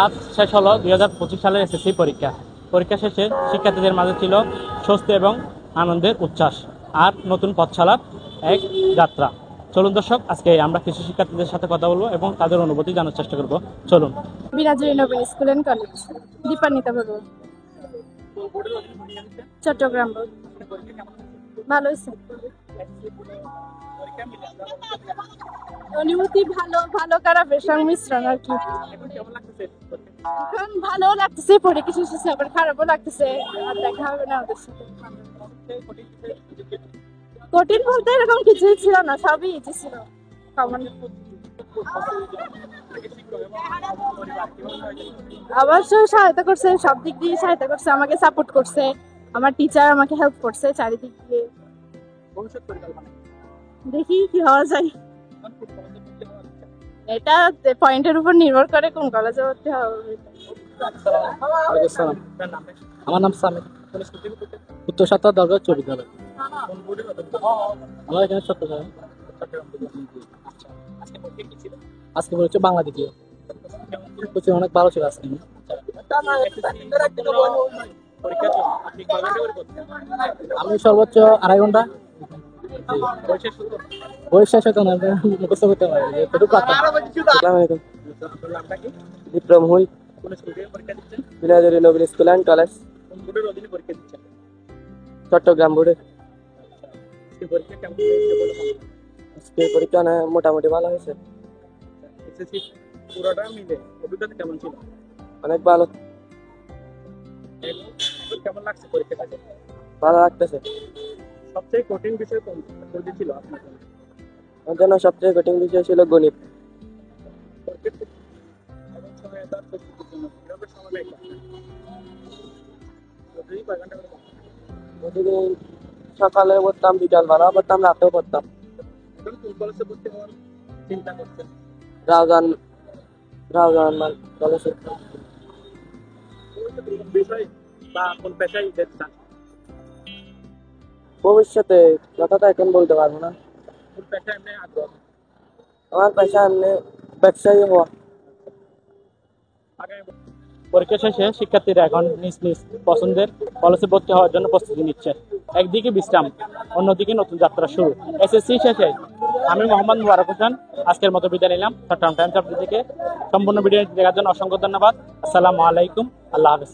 আজ শেষ হলো 2025 সালের এসএসসি পরীক্ষা। পরীক্ষা শেষে শিক্ষার্থীদের মাঝে ছিল স্বস্তি এবং আনন্দের উচ্ছ্বাস আর নতুন পথ চলার এক যাত্রা। চলুন দর্শক, আজকে আমরা কিছু শিক্ষার্থীদের সাথে কথা বলবো এবং তাদের অনুভূতি জানার চেষ্টা করব। চলুন। Birajuri Nabin school and college, Dipanwita Barua, Chattogram board. ভালো হয়েছে, অনুভূতি ভালো, ভালো খারাপের সংমিশ্রণ আর কি। এখন ভালো লাগতেছে, পরীক্ষা শেষে আবার খারাপও লাগতেছে, আর দেখা হবে না ওদের সাথে। কঠিন বলতে এরকম কিছুই ছিল না, সবই ইজি ছিল। কমন অবশ্যই সহায়তা করছে, সব দিক দিয়ে সহায়তা করছে, আমাকে সাপোর্ট করছে, আমার টিচার আমাকে হেল্প করছে চারিদিক দিয়ে। দেখি কি হওয়া যায়, এটা পয়েন্টের উপর নির্ভর করে কোন কলেজে ভর্তি হবে। আমার নাম সামিদ, উত্তর সাতটা দরগা চৌবিদ্যালয়। আমার এখানে চট্টগ্রাম। আজকে পরীক্ষা বাংলা দ্বিতীয়, অনেক ভালো ছিল আজকে। আমি সর্বোচ্চ 2.5 ঘন্টা। বই শেষ হতো না, মুখস্থ করতে পারি। বিক্রম হুই, বিরাজুরি Nabin school and college, Chittagong বোর্ডে। আজকে পরীক্ষা মোটামুটি ভালো হয়েছে, অনেক ভালো, ভালো লাগতেছে। সবচেয়ে কঠিন বিষয় কোনটি ছিল আপনার জন্য? আমার জন্য সবচেয়ে কঠিন বিষয় ছিল গণিত। প্রতিদিন সকালে পড়তাম, বিকাল বেলা পড়তাম, রাতেও পড়তাম। চিন্তা করছেন রাউজান রাউজান কলেজে। বিষয় বা কোন পেশায় যেতে চান? ভবিষ্যতে কথাটা এখন বলতে পারবো না। কোন পেশায় এমনি আগ্রহ? আমার পেশা এমনি ব্যবসায়ী হওয়া। পরীক্ষা শেষে শিক্ষার্থীরা এখন নিজ নিজ পছন্দের কলেজে ভর্তি হওয়ার জন্য প্রস্তুতি নিচ্ছে। একদিকে বিশ্রাম, অন্যদিকে নতুন যাত্রা শুরু। এসএসসি শেষে আমি মোহাম্মদ মুবারক হোসেন আজকের মতো বিদায় নিলাম চট্টগ্রাম টাইমস আপডেট থেকে। সম্পূর্ণ ভিডিও দেখার জন্য অসংখ্য ধন্যবাদ। আসসালামু আলাইকুম, আল্লাহ হাফেজ।